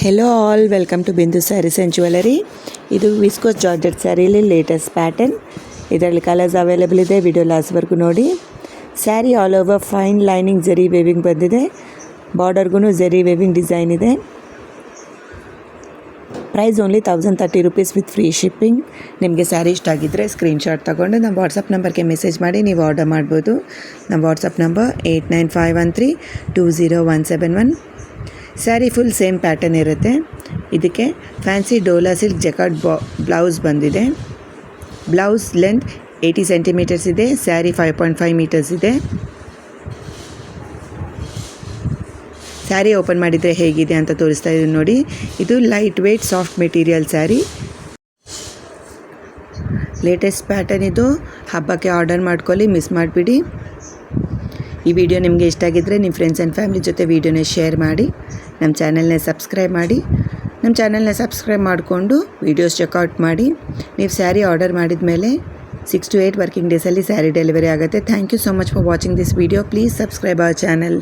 Hello all, welcome to Bindu Sarees and jewellery. ಇದು viscose georgette ಸ್ಯಾರೀಲಿ latest pattern. ಇದರಲ್ಲಿ colours available ಇದೆ. ವಿಡಿಯೋ ಲಾಸ್ಟ್ವರೆಗೂ ನೋಡಿ. Sari all over fine lining zari weaving ಬಂದಿದೆ. ಬಾರ್ಡರ್ಗೂ ಜರಿ ವೇವಿಂಗ್ ಡಿಸೈನ್ ಇದೆ. Price only 1030 rupees with free shipping. ನಿಮಗೆ ಸ್ಯಾರಿ ಇಷ್ಟ ಆಗಿದ್ದರೆ ಸ್ಕ್ರೀನ್ಶಾಟ್ ತೊಗೊಂಡು ನಮ್ಮ ವಾಟ್ಸಪ್ ನಂಬರ್ಗೆ ಮೆಸೇಜ್ ಮಾಡಿ ನೀವು ಆರ್ಡರ್ ಮಾಡ್ಬೋದು. ನಮ್ಮ WhatsApp number 8951320171. Sari full same pattern ಇರುತ್ತೆ. ಇದಕ್ಕೆ fancy Dhola silk jacquard blouse ಬಂದಿದೆ. ಬ್ಲೌಸ್ ಲೆಂತ್ 80 centimeters ಇದೆ. ಸ್ಯಾರಿ 5.5 meters ಇದೆ. ಸ್ಯಾರಿ ಓಪನ್ ಮಾಡಿದರೆ ಹೇಗಿದೆ ಅಂತ ತೋರಿಸ್ತಾ ಇದ್ದೀನಿ ನೋಡಿ. ಇದು light weight soft material sari. Latest pattern ಇದು. ಹಬ್ಬಕ್ಕೆ ಆರ್ಡರ್ ಮಾಡ್ಕೊಳ್ಳಿ, ಮಿಸ್ ಮಾಡಿಬಿಡಿ. ಈ ವಿಡಿಯೋ ನಿಮಗೆ ಇಷ್ಟ ಆಗಿದ್ದರೆ ನಿಮ್ಮ ಫ್ರೆಂಡ್ಸ್ ಆ್ಯಂಡ್ ಫ್ಯಾಮಿಲಿ ಜೊತೆ ವಿಡಿಯೋನ ಶೇರ್ ಮಾಡಿ. ನಮ್ಮ ಚಾನಲ್ನ ಸಬ್ಸ್ಕ್ರೈಬ್ ಮಾಡಿ. ನಮ್ಮ ಚಾನಲ್ನ ಸಬ್ಸ್ಕ್ರೈಬ್ ಮಾಡಿಕೊಂಡು ವೀಡಿಯೋಸ್ ಚೆಕ್ಔಟ್ ಮಾಡಿ. ನೀವು ಸ್ಯಾರಿ ಆರ್ಡರ್ ಮಾಡಿದ ಮೇಲೆ 6 to 8 ವರ್ಕಿಂಗ್ ಡೇಸಲ್ಲಿ ಸ್ಯಾರಿ ಡೆಲಿವರಿ ಆಗುತ್ತೆ. Thank you so much for watching this video. Please subscribe our channel.